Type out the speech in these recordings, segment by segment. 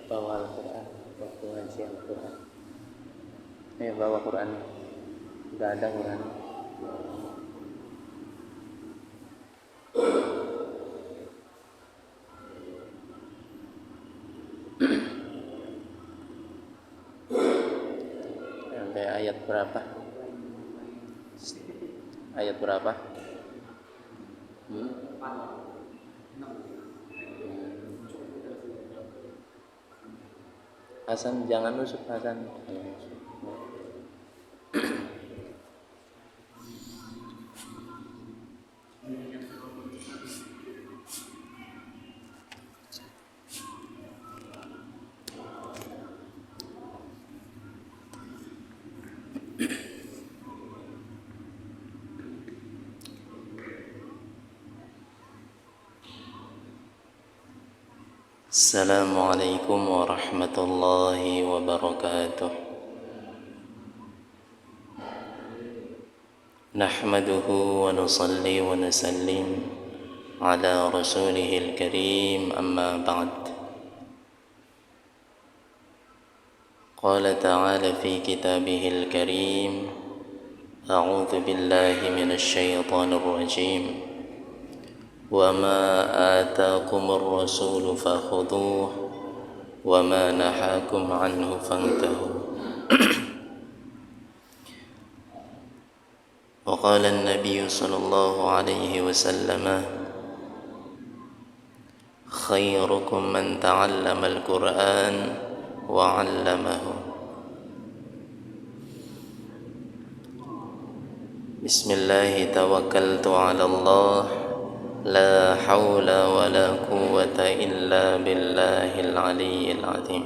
bawa Al-Quran waktu ngaji Al-Quran. Bawa Quran. Udah ada Quran. Sampai ayat berapa? Ayat berapa? Hasan, jangan nusuk Hasan. Assalamualaikum warahmatullahi wabarakatuh. Nahmaduhu wa nusalli wa nusallim ala rasulihil karim, amma ba'd. Qala ta'ala fi kitabihil karim, a'udzu billahi minasy syaithanir rajim. وَمَا آتَاكُمُ الرَّسُولُ فَخُذُوهُ وَمَا نَهَاكُمْ عَنْهُ فَانْتَهُوا. وقال النبي صلى الله عليه وسلم خيركم من تعلم القرآن وعلمه. بسم الله توكلت على الله لا حول ولا قوة إلا بالله العلي العظيم.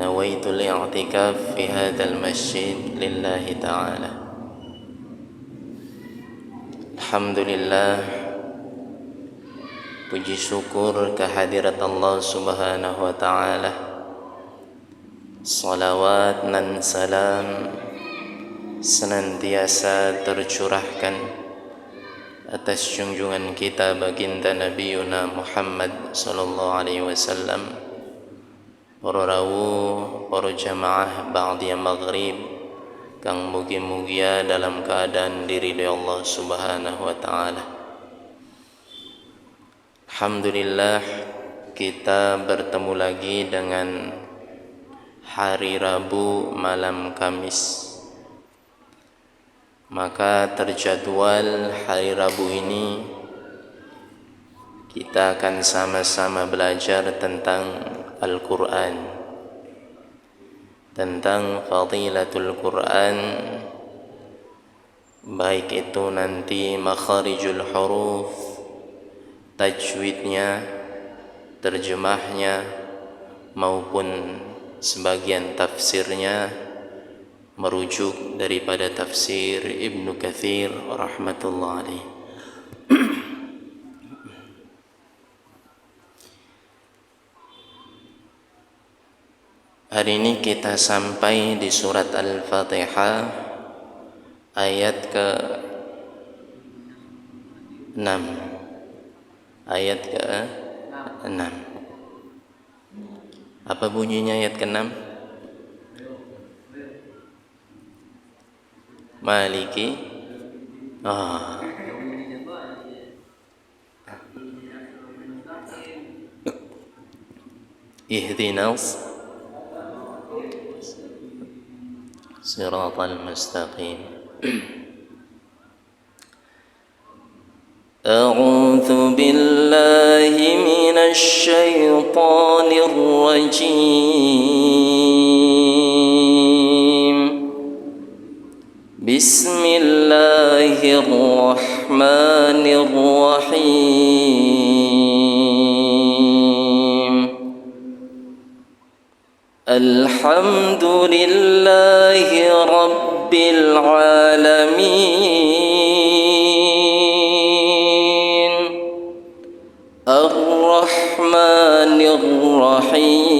نويت الاعتكاف في هذا المسجد لله تعالى. Alhamdulillah, puji syukur kehadirat Allah subhanahu wa ta'ala. Salawat dan salam senantiasa tercurahkan atas junjungan kita baginda Nabiuna Muhammad sallallahu alaihi wasallam, para rawuh, para jamaah ba'da maghrib kang mugi-mugia dalam keadaan diridhoi Allah subhanahu wa ta'ala. Alhamdulillah, kita bertemu lagi dengan hari Rabu malam Kamis. Maka terjadwal hari Rabu ini kita akan sama-sama belajar tentang Al-Quran, tentang fadilatul Quran, baik itu nanti makharijul huruf, tajwidnya, terjemahnya, maupun sebagian tafsirnya merujuk daripada tafsir Ibnu Katsir rahmatullah alaih. Hari ini kita sampai di surat Al-Fatihah ayat ke-6. Ayat ke-6. Apa bunyinya ayat ke-6? Maliki ihdinas siratal mustaqim. A'udzu billahi minasy syaithanir rajim. Bismillahirrahmanirrahim. Alhamdulillahi rabbil alamin. Ar-Rahmanir-Rahim.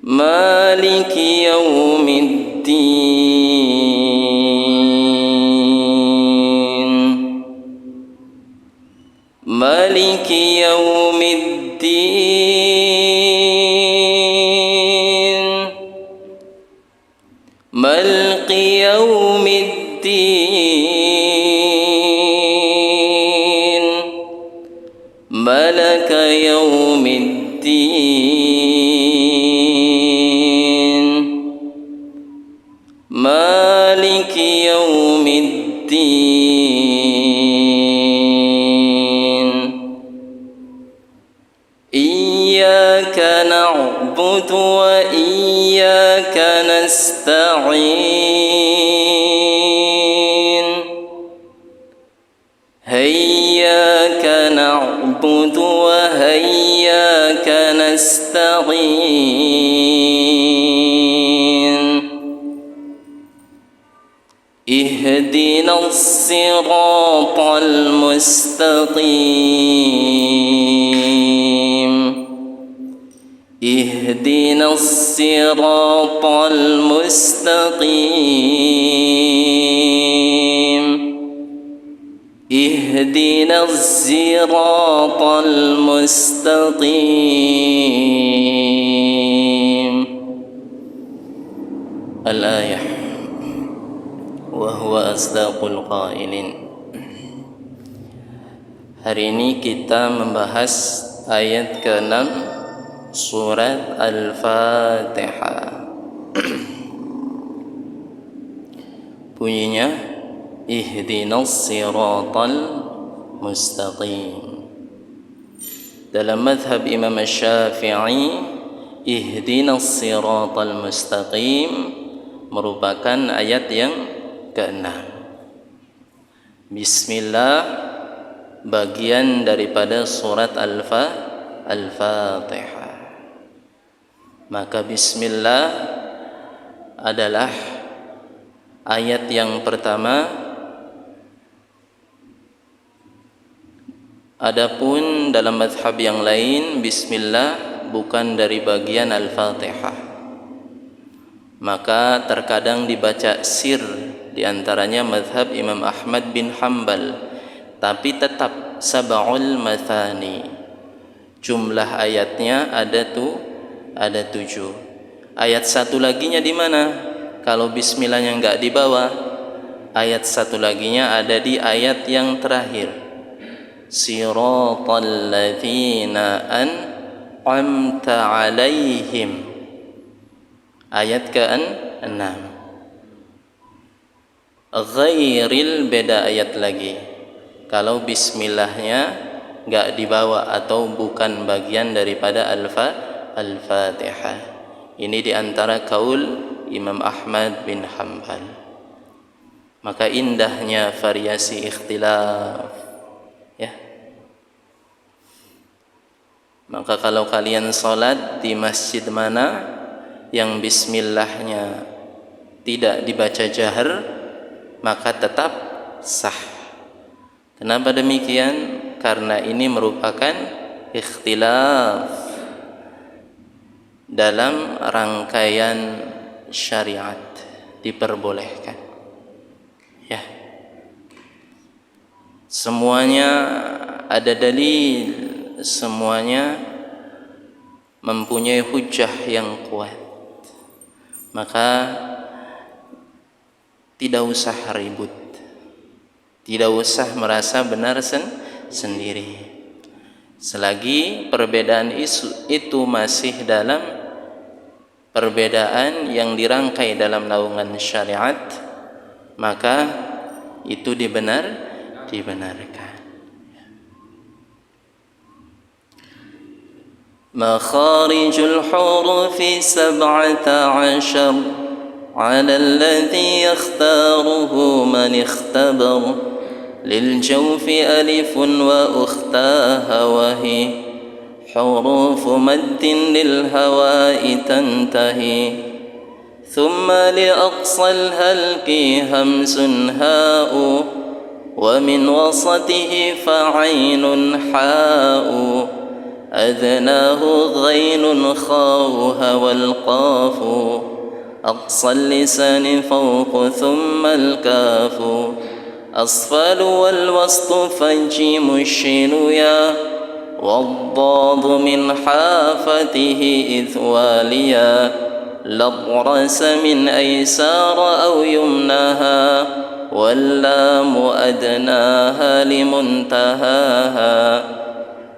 Maliki yaumiddin. مالك يوم الدين ملك يوم الدين ملك يوم الدين مالك يوم الدين إياك نعبد وإياك نستعين إياك نعبد وإياك نستعين اهدنا الصراط المستقيم اهدنا الصراط المستقيم اهدنا الصراط المستقيم. الآية وهو أصدق القائلين. Hari ini kita membahas ayat ke-6 surat Al-Fatihah. Bunyinya ihdinas siratal mustaqim. Dalam madhab Imam Syafi'i, ihdinas siratal mustaqim merupakan ayat yang ke-6. Bismillah bagian daripada surat Al-Fatihah. Maka bismillah adalah ayat yang pertama. Adapun dalam mazhab yang lain, bismillah bukan dari bagian Al-Fatihah. Maka terkadang dibaca sir, di antaranya mazhab Imam Ahmad bin Hanbal, tapi tetap sab'ul mathani. Jumlah ayatnya ada 7. Ayat satu laginya di mana? Kalau bismillahnya enggak di bawah, ayat satu laginya ada di ayat yang terakhir. Siratal ladzina an'amta 'alaihim. Ayat ke-6. Ghairil, beda ayat lagi. Kalau bismillahnya enggak dibawa atau bukan bagian daripada Al-Fatihah. Ini diantara kaul Imam Ahmad bin Hanbal. Maka indahnya variasi ikhtilaf, ya. Maka kalau kalian salat di masjid mana yang bismillahnya tidak dibaca jahar, maka tetap sah. Kenapa demikian? Karena ini merupakan ikhtilaf dalam rangkaian syariat, diperbolehkan, ya. Semuanya ada dalil, semuanya mempunyai hujjah yang kuat. Maka tidak usah ribut, tidak usah merasa benar sendiri. Selagi perbedaan itu masih dalam perbedaan yang dirangkai dalam naungan syariat, maka itu dibenarkan. Makharijul hurufi 17 على الذي يختاره من اختبر للجوف ألف وأختاها وهي حروف مد للهواء تنتهي ثم لأقصى الهلك همس هاء ومن وسطه فعين حاء أذناه غين خاؤها والقاف أقصى اللسان فوق ثم الكاف أصفل والوسط فالجيم الشين يا والضاد من حافته إذ واليا لضرس من أيسار أو يمناها واللام أدناها لمنتهاها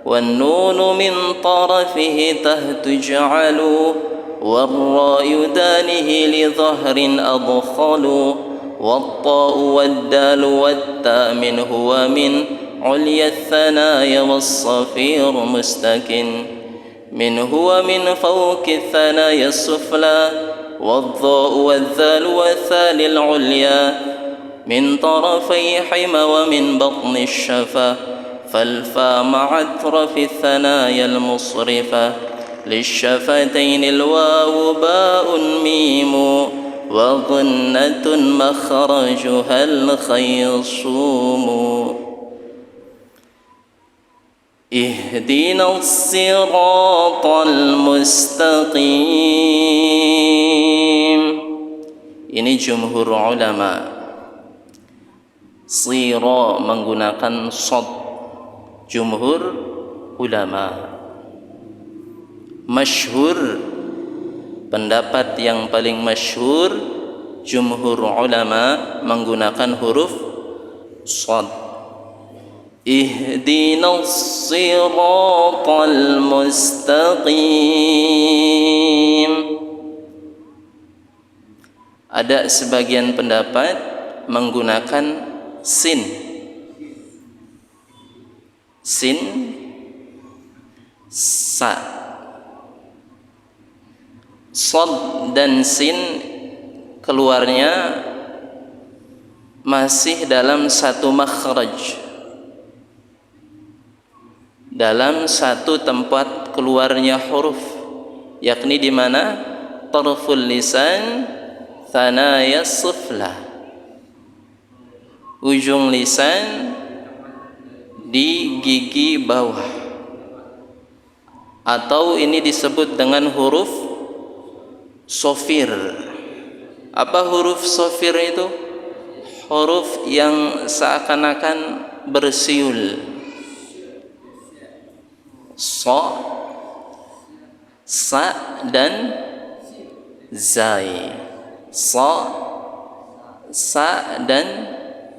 والنون من طرفه تحت جعلوا والراء دانه لظهر أضخلوا والطاء والدال والتاء من هو من عليا الثنايا والصفير مستكن من هو من فوق الثنايا السفلى والضاء والذال والثال العليا من طرفي حمى ومن بطن الشفا فالفا مع أطراف الثنايا المصرفة للشفتين الواو باء ميم وغنة مخرجها الخيصوم اهدنا الصراط المستقيم. Ini jumhur ulama. Sira menggunakan shad, jumhur ulama. Masyhur, pendapat yang paling masyhur, jumhur ulama menggunakan huruf shad. Ihdinas siratal mustaqim. Ada sebagian pendapat menggunakan sin, sa. Shad dan sin keluarnya masih dalam satu makhraj, dalam satu tempat keluarnya huruf, yakni di mana? Tarful lisan thanaya sufla, ujung lisan di gigi bawah, atau ini disebut dengan huruf sofir. Apa huruf sofir itu? Huruf yang seakan-akan bersiul. So, sa dan zai. So, sa dan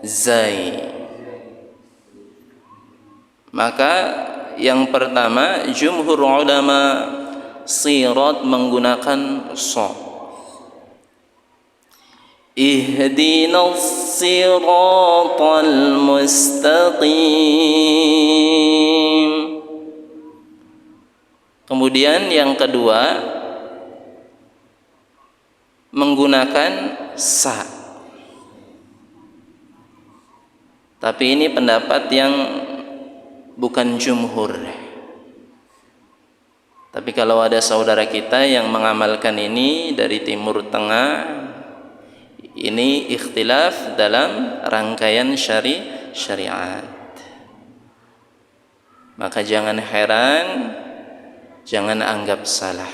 zai. Maka yang pertama, jumhur ulama sirat menggunakan so. Ihdinas siratal mustaqim. Kemudian yang kedua menggunakan sa. Tapi ini pendapat yang bukan jumhur. Tapi kalau ada saudara kita yang mengamalkan ini dari Timur Tengah, ini ikhtilaf dalam rangkaian syariat. Maka jangan heran, jangan anggap salah.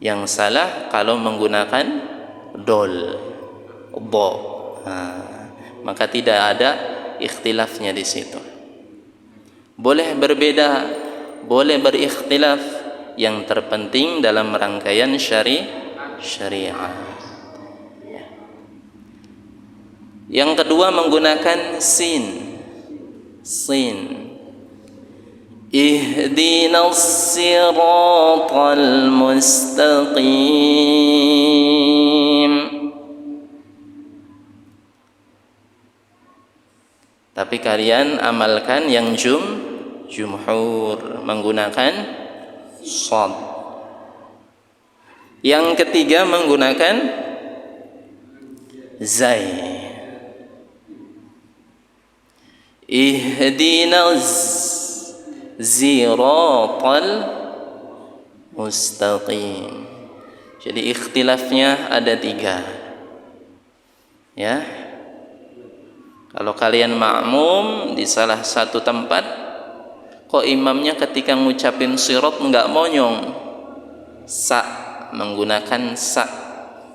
Yang salah kalau menggunakan dol, bo. Maka tidak ada ikhtilafnya di situ. Boleh berbeda, boleh berikhtilaf, yang terpenting dalam rangkaian syariat. Yang kedua menggunakan sin. Ihdinas siratal mustaqim. Tapi kalian amalkan yang jumhur menggunakan shad. Yang ketiga menggunakan zai. Ihdinas siratal mustaqim. Jadi ikhtilafnya ada 3. Ya. Kalau kalian makmum di salah satu tempat, kok imamnya ketika ngucapin sirat enggak monyong, sa, menggunakan sa,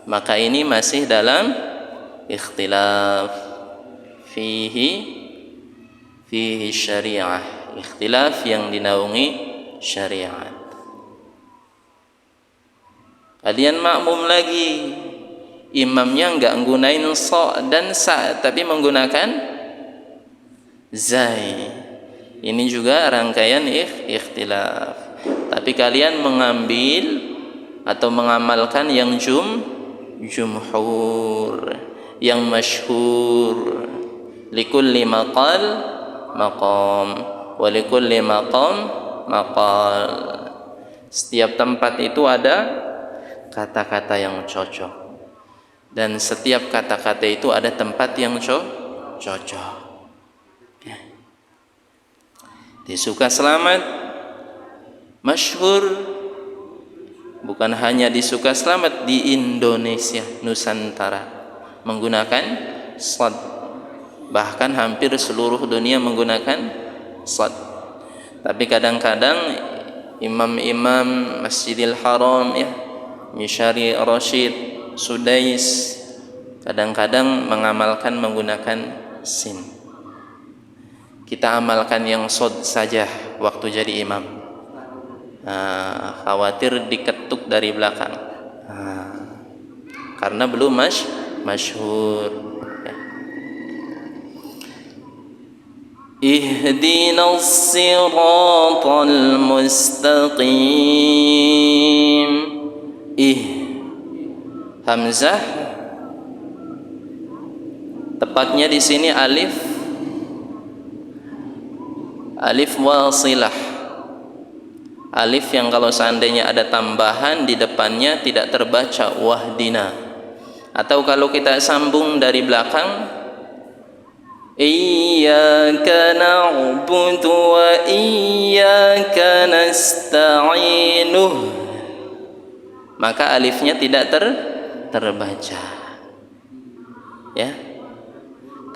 maka ini masih dalam ikhtilaf. fihi syariah, ikhtilaf yang dinaungi syariat. Kalian makmum lagi, imamnya enggak menggunakan so dan sa tapi menggunakan zai. Ini juga rangkaian ikhtilaf. Tapi kalian mengambil atau mengamalkan yang jumhur, yang masyhur. Likulli maqal maqam wa likulli maqam maqal. Setiap tempat itu ada kata-kata yang cocok, dan setiap kata-kata itu ada tempat yang cocok. Disuka selamat masyhur, bukan hanya disuka selamat di Indonesia, Nusantara menggunakan shad, bahkan hampir seluruh dunia menggunakan shad. Tapi kadang-kadang imam-imam Masjidil Haram ya, Mishari Rashid, Sudais, kadang-kadang mengamalkan menggunakan sin. Kita amalkan yang shad saja waktu jadi imam. Khawatir diketuk dari belakang, karena belum masyhur. Ya. Ihdinas siratal mustaqim. Hamzah tepatnya di sini alif wasilah, alif yang kalau seandainya ada tambahan di depannya tidak terbaca wahdina, atau kalau kita sambung dari belakang iyyaka na'budu wa iyyaka nasta'inuh, maka alifnya tidak terbaca ya,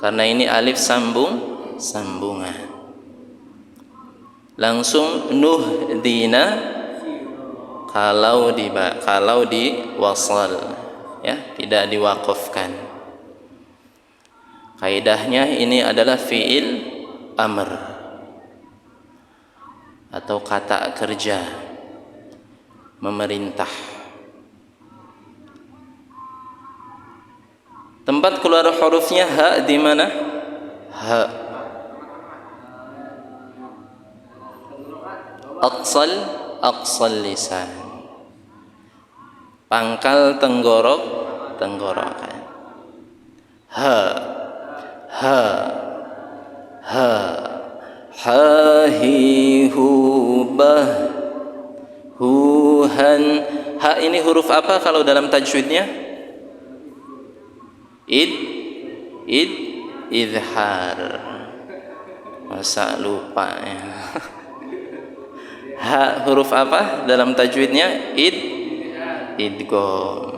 karena ini alif sambungan. Langsung nuhdina kalau di wasal ya, tidak diwaqafkan. Kaidahnya ini adalah fi'il amr atau kata kerja, memerintah. Tempat keluar hurufnya ha di mana? Ha. Aqsal lisan. Pangkal tenggorokan. Ha. Ha hi hu bah hu han. Ha ini huruf apa kalau dalam tajwidnya? Idhar. Masa lupa ya. Ha huruf apa dalam tajwidnya? Idgham.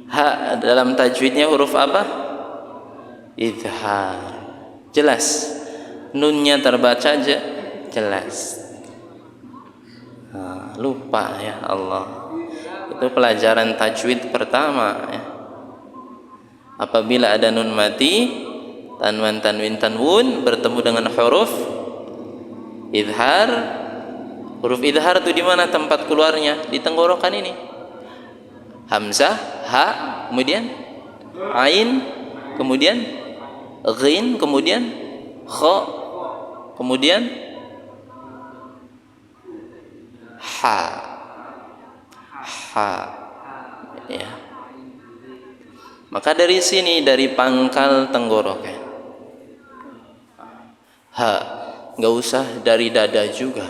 Ha dalam tajwidnya huruf apa? Idhar. Jelas. Nunnya terbaca jelas. Lupa ya Allah. Itu pelajaran tajwid pertama ya. Apabila ada nun mati, tanwin tanwun bertemu dengan huruf idhar. Huruf idhar itu di mana tempat keluarnya? Di tenggorokan ini. Hamzah, ha, kemudian ain, kemudian ghin, kemudian kha, kemudian ha. Ya. Maka dari sini, dari pangkal tenggorokan. Ha, nggak usah dari dada juga.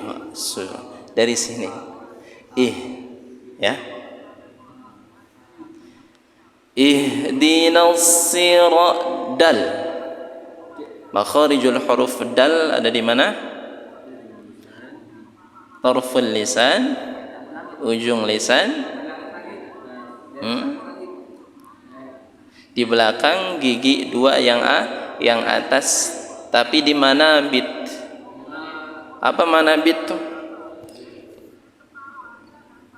Maksud dari sini. Ya. Ihdinas siratal. Makharijul huruf dal ada di mana? Tarful lisan, ujung lisan. Di belakang gigi dua yang atas, tapi di mana bit? Apa mana bit tuh?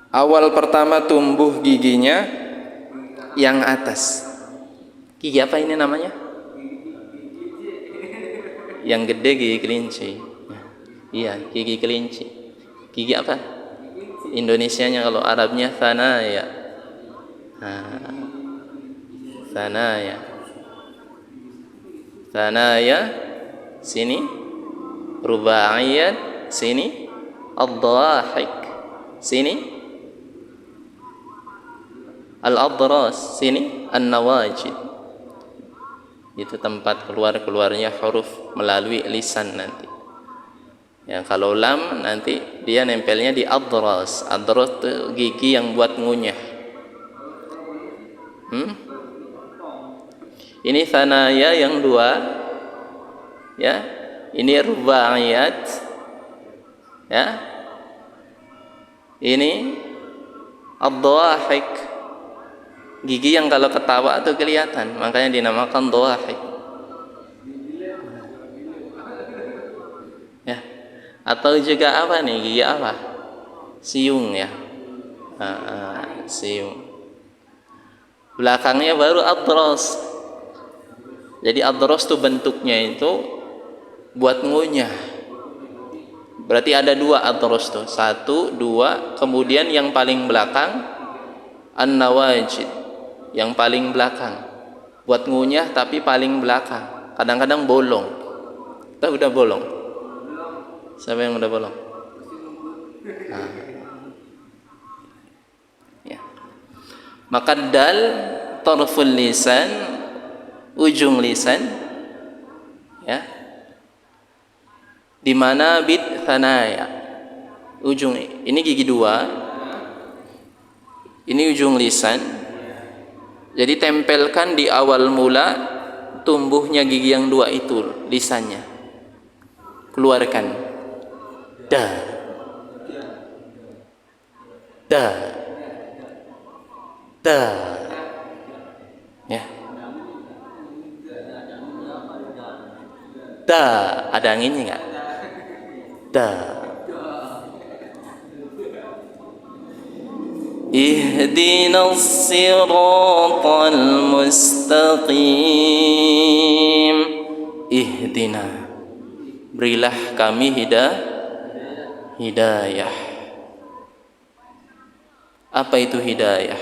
Awal pertama tumbuh giginya yang atas. Gigi apa ini namanya? Yang gede gigi kelinci. Iya, gigi kelinci. Gigi apa? Indonesianya, kalau Arabnya thanaya. Thanaya. Thanaya sini, rubaiyat sini, ad-dhahik sini, al-adras sini, an-nawajid. Itu tempat keluarnya huruf melalui lisan nanti. Ya, kalau lam nanti dia nempelnya di adras. Adras itu gigi yang buat ngunyah. Ini thanaya yang dua, ya. Ini rubaiyat, ya. Ini ad-dhahik, gigi yang kalau ketawa itu kelihatan, makanya dinamakan dhahik. Ya. Atau juga apa nih, gigi apa? Siung, ya. Siung. Belakangnya baru adras. Jadi adras itu bentuknya itu buat ngunyah. Berarti ada dua adras tuh, satu, dua, kemudian yang paling belakang an-nawajid, yang paling belakang buat ngunyah tapi paling belakang. Kadang-kadang bolong. Kita udah bolong. Siapa yang udah bolong? Ya. Maka dal tarful lisan, ujung lisan, ya. Di mana bit thanaya, ujung ini gigi dua, ini ujung lisan. Jadi tempelkan di awal mula tumbuhnya gigi yang dua itu lisannya, keluarkan da, da, da, ya. Da, ada anginnya nggak? Da. Ihdinas siratal mustaqim. Ihdina, berilah kami hidayah. Apa itu hidayah?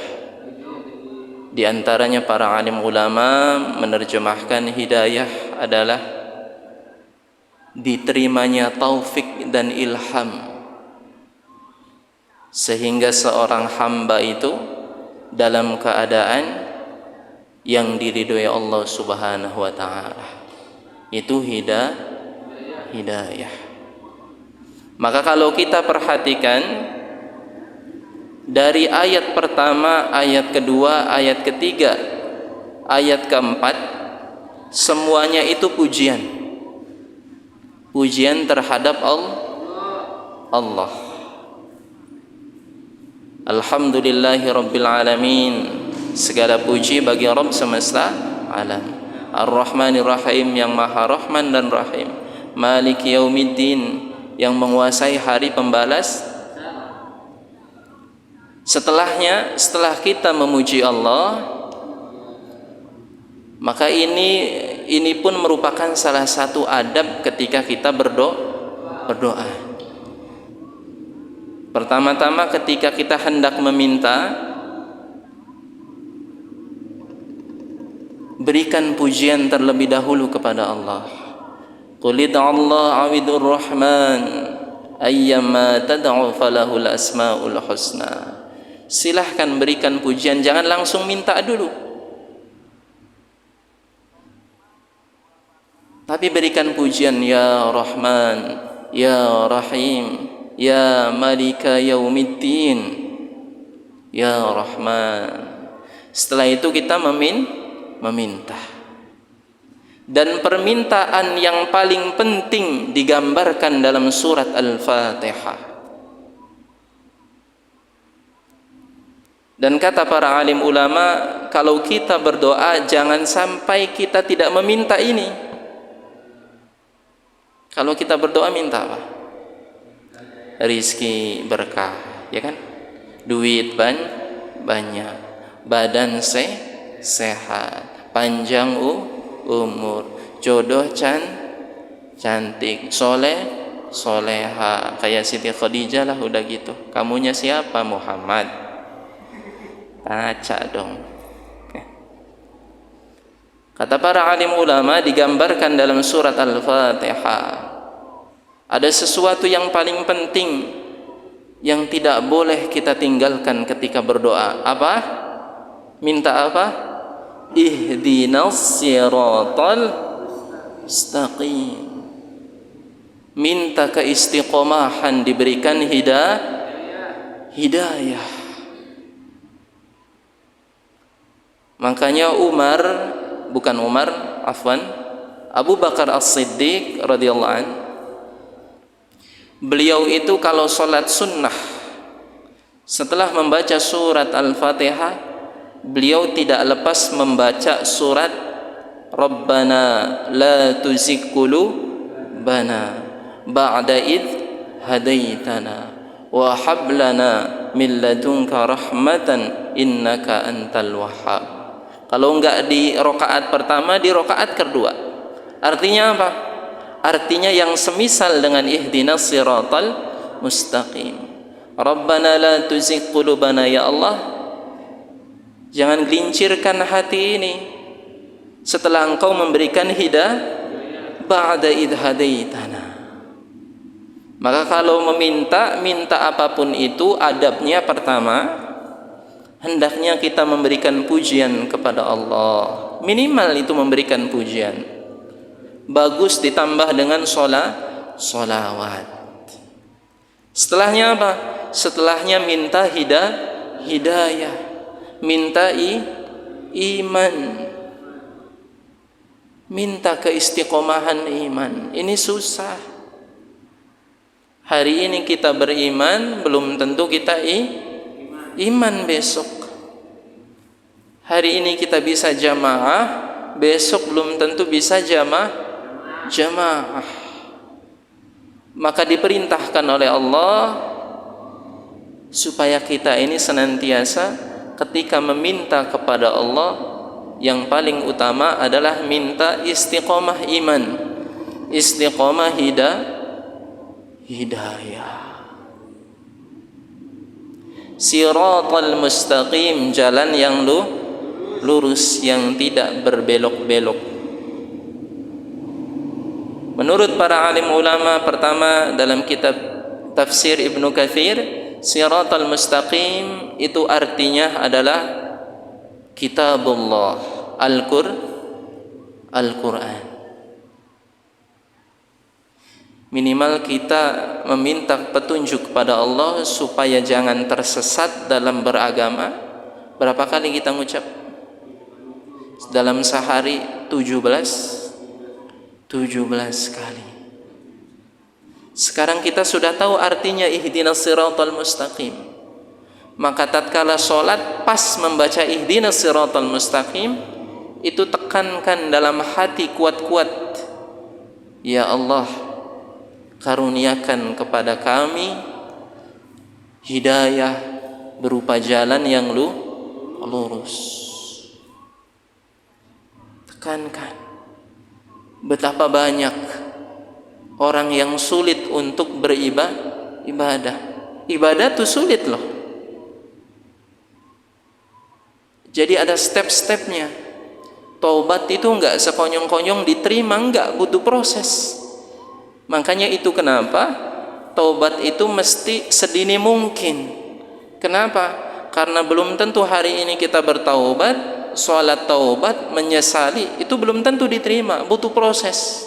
Di antaranya para alim ulama menerjemahkan hidayah adalah diterimanya taufik dan ilham, sehingga seorang hamba itu dalam keadaan yang diridhoi Allah Subhanahu wa taala. Itu hidayah. Maka kalau kita perhatikan dari ayat pertama, ayat kedua, ayat ketiga, ayat keempat, semuanya itu pujian. Pujian terhadap Allah. Alhamdulillahi Rabbil Alamin. Segala puji bagi Rabb semesta alam. Ar-Rahmanir Rahim, yang maha rahman dan rahim. Maliki yaumiddin, yang menguasai hari pembalas. Setelah kita memuji Allah, maka ini pun merupakan salah satu adab ketika kita berdoa. Pertama-tama ketika kita hendak meminta, berikan pujian terlebih dahulu kepada Allah. Qul Allah awidur rahman ayyama tad'u falahul asmaul husna. Silahkan berikan pujian, jangan langsung minta dulu, tapi berikan pujian. Ya Rahman, Ya Rahim, Ya Malika Yaumiddin, Ya Rahman. Setelah itu kita meminta. Dan permintaan yang paling penting digambarkan dalam surat Al-Fatihah. Dan kata para alim ulama, kalau kita berdoa jangan sampai kita tidak meminta ini. Kalau kita berdoa minta apa? Rizki berkah, ya kan? Duit banyak, badan sehat, panjang umur, jodoh cantik, soleha, kayak Siti Khadijah lah, udah gitu. Kamunya siapa? Muhammad. Baca dong. Kata para alim ulama, digambarkan dalam surat Al-Fatihah ada sesuatu yang paling penting yang tidak boleh kita tinggalkan ketika berdoa. Apa? Minta apa? Ihdinas siratal mustaqim. Minta keistiqomahan, diberikan hidayah. Makanya Abu Bakar As-Siddiq radhiyallahu an, beliau itu kalau sholat sunnah setelah membaca surat Al-Fatihah, beliau tidak lepas membaca surat Rabbana la tuzigh qulubana ba'da id hadaitana wa hab lana min ladunka rahmatan innaka antal wahhab. Kalau enggak di rakaat pertama, di rakaat kedua. Artinya apa? Artinya yang semisal dengan ihdinas siratal mustaqim. Rabbana la tuzigh qulubana, ya Allah, jangan gelincirkan hati ini setelah Engkau memberikan hidayah, ba'da id hadaitana. Maka kalau minta apapun itu, adabnya pertama, hendaknya kita memberikan pujian kepada Allah. Minimal itu memberikan pujian. Bagus ditambah dengan sholawat. Setelahnya apa? Setelahnya minta hidayah, minta iman, minta keistiqomahan iman. Ini susah. Hari ini kita beriman, belum tentu kita iman besok. Hari ini kita bisa jamaah, besok belum tentu bisa jamaah. Maka diperintahkan oleh Allah supaya kita ini senantiasa ketika meminta kepada Allah, yang paling utama adalah minta istiqomah iman, istiqomah hidayah. Siratal mustaqim, jalan yang lurus, yang tidak berbelok-belok. Menurut para alim ulama, pertama dalam kitab tafsir Ibnu Katsir, siratal mustaqim itu artinya adalah kitabullah, Al-Quran. Minimal kita meminta petunjuk kepada Allah supaya jangan tersesat dalam beragama. Berapa kali kita mengucap? Dalam sehari 17 kali. Sekarang kita sudah tahu artinya ihdinas siratal mustaqim. Maka tatkala sholat pas membaca ihdinas siratal mustaqim, itu tekankan dalam hati kuat-kuat, ya Allah, karuniakan kepada kami hidayah berupa jalan yang lurus. Tekankan. Betapa banyak orang yang sulit untuk beribadah. Ibadah itu sulit loh. Jadi ada step-stepnya. Taubat itu enggak sekonyong-konyong diterima, enggak, butuh proses. Makanya itu kenapa taubat itu mesti sedini mungkin. Kenapa? Karena belum tentu hari ini kita bertaubat, sholat taubat, menyesali, itu belum tentu diterima, butuh proses.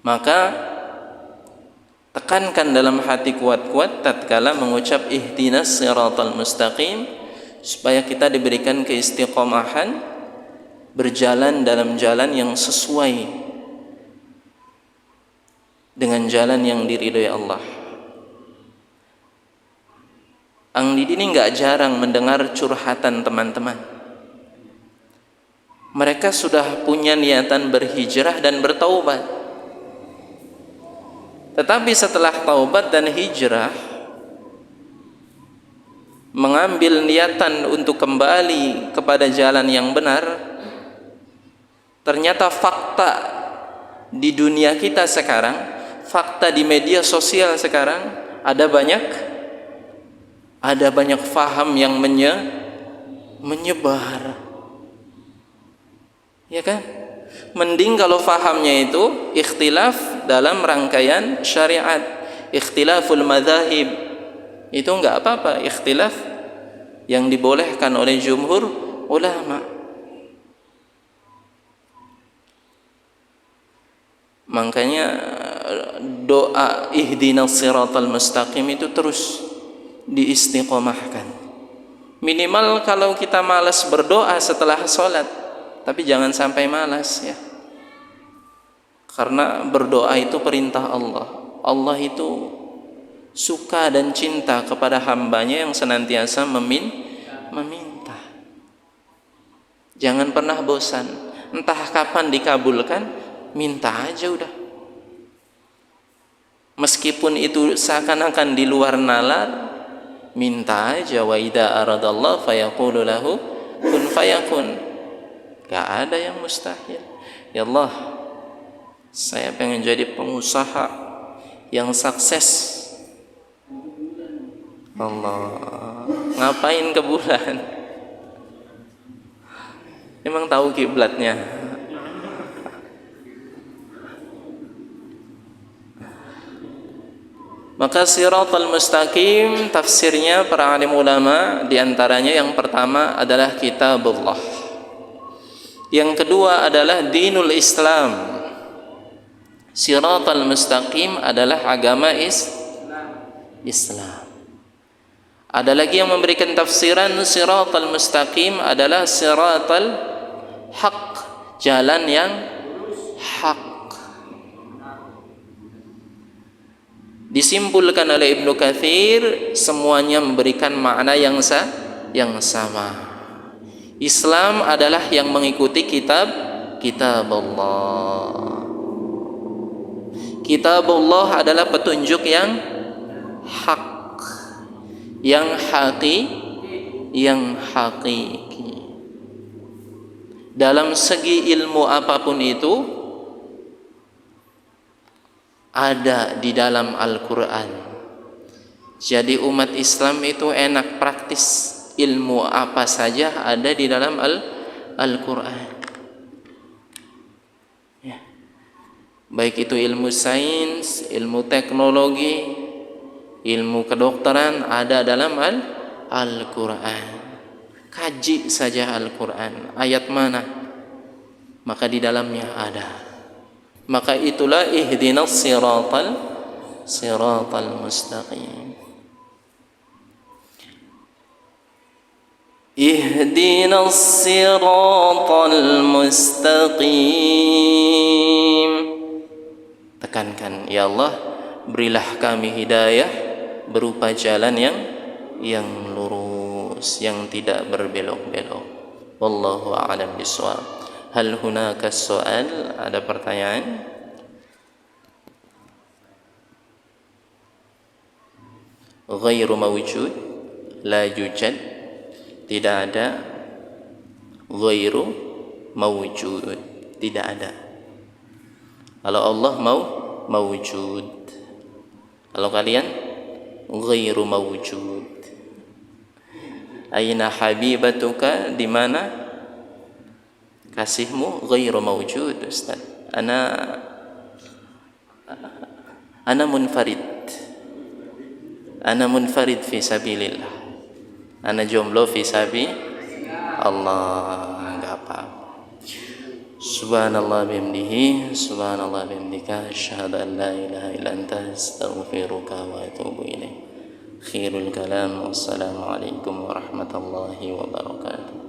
Maka tekankan dalam hati kuat-kuat tatkala mengucap ihdinas siratal mustaqim, supaya kita diberikan keistiqomahan berjalan dalam jalan yang sesuai dengan jalan yang diridhoi Allah. Ang Didi ini nggak jarang mendengar curhatan teman-teman. Mereka sudah punya niatan berhijrah dan bertaubat, Tetapi setelah taubat dan hijrah, mengambil niatan untuk kembali kepada jalan yang benar, ternyata fakta di dunia kita sekarang, fakta di media sosial sekarang, ada banyak faham yang menyebar, ya kan? Mending kalau fahamnya itu ikhtilaf dalam rangkaian syariat, ikhtilaful madzahib, itu enggak apa-apa, ikhtilaf yang dibolehkan oleh jumhur ulama. Makanya doa ihdinas siratal mustaqim itu terus diistiqomahkan. Minimal kalau kita malas berdoa setelah sholat, tapi jangan sampai malas ya. Karena berdoa itu perintah Allah. Allah itu suka dan cinta kepada hambanya yang senantiasa meminta. Jangan pernah bosan. Entah kapan dikabulkan, minta aja udah. Meskipun itu seakan-akan di luar nalar, minta aja. Wa idza aradallahu fayaqulu lahu kun fayakun. Gak ada yang mustahil. Ya Allah, saya pengen jadi pengusaha yang sukses. Allah, ngapain ke bulan? Emang tahu kiblatnya? Maka siratal mustaqim tafsirnya para alim ulama, diantaranya yang pertama adalah kitabullah, yang kedua adalah dinul Islam. Siratal mustaqim adalah agama Islam. Ada lagi yang memberikan tafsiran siratal mustaqim adalah siratal haq, jalan yang hak. Disimpulkan oleh Ibnu Katsir, semuanya memberikan makna yang sama. Islam adalah yang mengikuti kitab Allah. Kitabullah adalah petunjuk yang hak, yang hakiki. Dalam segi ilmu apapun itu ada di dalam Al-Quran. Jadi umat Islam itu enak praktis, ilmu apa saja ada di dalam Al-Quran ya. Baik itu ilmu sains, ilmu teknologi, ilmu kedokteran, ada dalam Al-Quran. Kaji saja Al-Quran, ayat mana, maka di dalamnya ada. Maka itulah ihdinas siratal mustaqim. Ihdinas siratal mustaqim. Tekankan, ya Allah, berilah kami hidayah berupa jalan yang lurus, yang tidak berbelok-belok. Wallahu a'lam bishawab. Hal hunaka soal? Ada pertanyaan? Ghairu mawjud, la yujad, tidak ada. Ghairu mawjud, tidak ada. Kalau Allah mawjud, kalau kalian ghairu mawjud. Aina habibatuka, di mana kasihmu? Ghairu mawjud Ustaz. Ana munfarid fi sabilillah. Ana jomblo fi sabi Allah. Enggak apa-apa. Subhanallah bihamdihi, subhanallah bihamdika, asyhadu an la ilaha illa anta, astaghfiruka wa atubu ilaik. Khairul kalam, wassalamu alaikum warahmatullahi wabarakatuh.